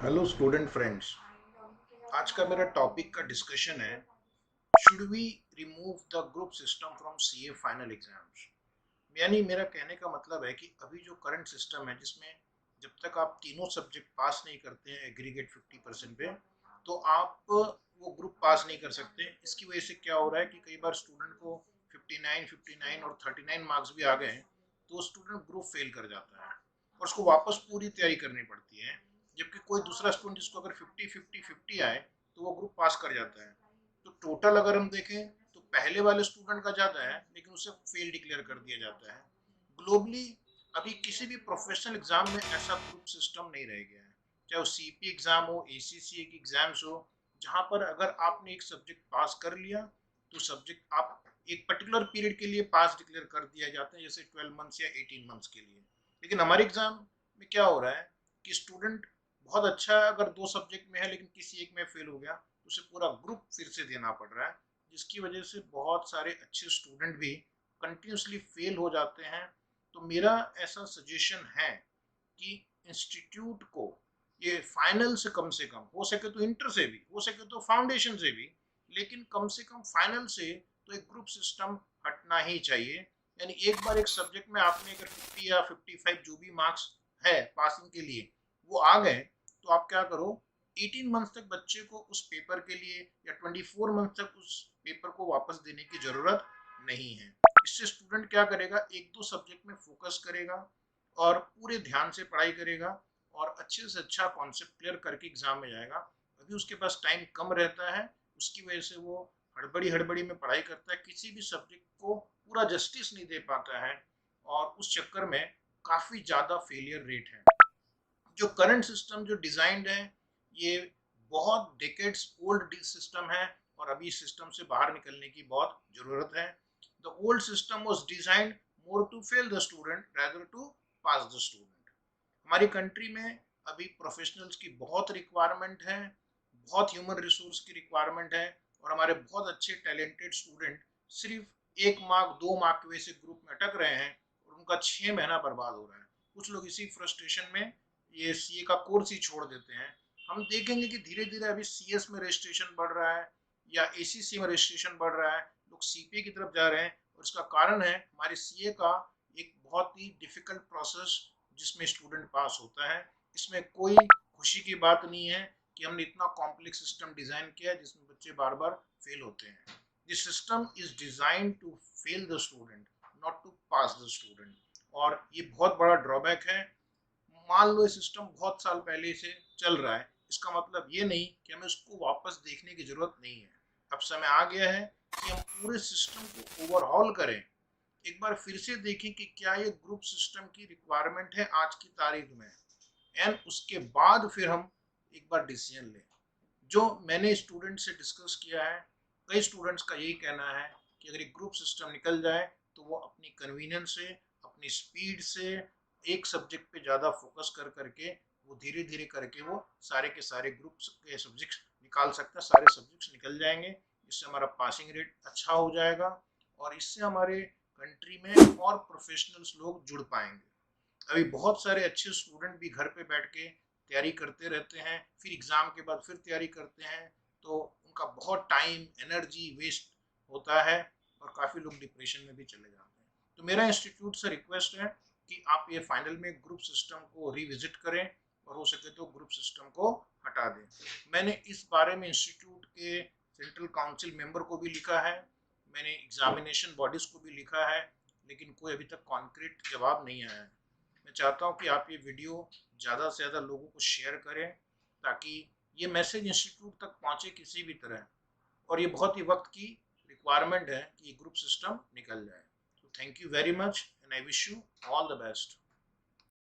Hello student friends. आज का मेरा टॉपिक का डिस्कशन है, should we remove the group system from CA final exams. यानी मेरा कहने का मतलब है कि अभी जो करंट सिस्टम है जिसमें जब तक आप तीनों सब्जेक्ट पास नहीं करते हैं एग्रीगेट 50% पे, तो आप वो ग्रुप पास नहीं कर सकते। इसकी वजह से क्या हो रहा है कि कई बार स्टूडेंट को 59 और 39 मार्क्स भी आ गए हैं तो स्टूडेंट ग्रुप फेल कर जाता है और उसको वापस पूरी तैयारी करनी पड़ती है। जबकि कोई दूसरा स्टूडेंट जिसको अगर 50-50-50 आए तो वो ग्रुप पास कर जाता है। तो टोटल अगर हम देखें तो पहले वाले स्टूडेंट का ज़्यादा है लेकिन उसे फेल डिक्लेयर कर दिया जाता है। ग्लोबली अभी किसी भी प्रोफेशनल एग्जाम में ऐसा ग्रुप सिस्टम नहीं रह गया है, चाहे वो सीपी एग्जाम हो, एसीसीए की एग्जाम्स हो, जहाँ पर अगर आपने एक सब्जेक्ट पास कर लिया तो सब्जेक्ट आप एक पर्टिकुलर पीरियड के लिए पास डिक्लेयर कर दिया जाता है, जैसे 12 मंथ्स या 18 मंथ्स के लिए। लेकिन हमारे एग्जाम में क्या हो रहा है कि स्टूडेंट बहुत अच्छा है, अगर दो सब्जेक्ट में है लेकिन किसी एक में फेल हो गया तो उसे पूरा ग्रुप फिर से देना पड़ रहा है, जिसकी वजह से बहुत सारे अच्छे स्टूडेंट भी कंटिन्यूसली फेल हो जाते हैं। तो मेरा ऐसा सजेशन है कि इंस्टीट्यूट को ये फाइनल से कम हो सके तो इंटर से भी, हो सके तो फाउंडेशन से भी, लेकिन कम से कम फाइनल से तो एक ग्रुप सिस्टम हटना ही चाहिए। यानी एक बार एक सब्जेक्ट में आपने अगर 50 या 55 जो भी मार्क्स है पासिंग के लिए वो आ गए, तो आप क्या करो, 18 मंथ तक बच्चे को उस पेपर के लिए या 24 मंथ तक उस पेपर को वापस देने की जरूरत नहीं है। इससे स्टूडेंट क्या करेगा, एक दो सब्जेक्ट में फोकस करेगा और पूरे ध्यान से पढ़ाई करेगा और अच्छे से अच्छा कॉन्सेप्ट क्लियर करके एग्जाम में जाएगा। अभी उसके पास टाइम कम रहता है, उसकी वजह से वो हड़बड़ी हड़बड़ी में पढ़ाई करता है, किसी भी सब्जेक्ट को पूरा जस्टिस नहीं दे पाता है और उस चक्कर में काफ़ी ज़्यादा फेलियर रेट है। जो करंट सिस्टम जो डिजाइंड है ये बहुत डेकेड्स ओल्ड सिस्टम है और अभी इस सिस्टम से बाहर निकलने की बहुत जरूरत है। The old system was designed more to fail the student rather to pass the student. हमारी कंट्री में अभी प्रोफेशनल्स की बहुत रिक्वायरमेंट है, बहुत ह्यूमन रिसोर्स की रिक्वायरमेंट है और हमारे बहुत अच्छे टैलेंटेड स्टूडेंट सिर्फ 1 मार्क 2 मार्क की वजह से ग्रुप में अटक रहे हैं और उनका 6 महीना बर्बाद हो रहा है। कुछ लोग इसी फ्रस्ट्रेशन में ये सीए का कोर्स ही छोड़ देते हैं। हम देखेंगे कि धीरे धीरे अभी सीएस में रजिस्ट्रेशन बढ़ रहा है या एसीसी में रजिस्ट्रेशन बढ़ रहा है, लोग सीपीए की तरफ जा रहे हैं और इसका कारण है हमारे सीए का एक बहुत ही डिफिकल्ट प्रोसेस जिसमें स्टूडेंट पास होता है। इसमें कोई खुशी की बात नहीं है कि हमने इतना कॉम्प्लेक्स सिस्टम डिजाइन किया है जिसमें बच्चे बार बार फेल होते हैं। This system is design to fail the student, not to pass the student. और ये बहुत बड़ा ड्रॉबैक है। मान लो ये सिस्टम बहुत साल पहले से चल रहा है, इसका मतलब ये नहीं कि हमें उसको वापस देखने की जरूरत नहीं है। अब समय आ गया है कि हम पूरे सिस्टम को ओवरहॉल करें, एक बार फिर से देखें कि क्या ये ग्रुप सिस्टम की रिक्वायरमेंट है आज की तारीख में, एंड उसके बाद फिर हम एक बार डिसीजन लें। जो मैंने स्टूडेंट से डिस्कस किया है, कई स्टूडेंट्स का यही कहना है कि अगर एक ग्रुप सिस्टम निकल जाए तो वो अपनी कन्वीनियंस से, अपनी स्पीड से एक सब्जेक्ट पे ज़्यादा फोकस कर करके वो धीरे धीरे करके वो सारे के सारे ग्रुप्स के सब्जेक्ट्स निकाल सकता है, सारे सब्जेक्ट्स निकल जाएंगे। इससे हमारा पासिंग रेट अच्छा हो जाएगा और इससे हमारे कंट्री में और प्रोफेशनल्स लोग जुड़ पाएंगे। अभी बहुत सारे अच्छे स्टूडेंट भी घर पे बैठ के तैयारी करते रहते हैं, फिर एग्ज़ाम के बाद फिर तैयारी करते हैं, तो उनका बहुत टाइम एनर्जी वेस्ट होता है और काफ़ी लोग डिप्रेशन में भी चले जाते हैं। तो मेरा इंस्टीट्यूट से रिक्वेस्ट है कि आप ये फाइनल में ग्रुप सिस्टम को रिविजिट करें और हो सके तो ग्रुप सिस्टम को हटा दें। मैंने इस बारे में इंस्टीट्यूट के सेंट्रल काउंसिल मेंबर को भी लिखा है, मैंने एग्जामिनेशन बॉडीज़ को भी लिखा है, लेकिन कोई अभी तक कॉन्क्रीट जवाब नहीं आया है। मैं चाहता हूँ कि आप ये वीडियो ज़्यादा से ज़्यादा लोगों को शेयर करें ताकि ये मैसेज इंस्टीट्यूट तक पहुँचे किसी भी तरह, और ये बहुत ही वक्त की रिक्वायरमेंट है कि ये ग्रुप सिस्टम निकल जाए। तो thank you very much and I wish you all the best.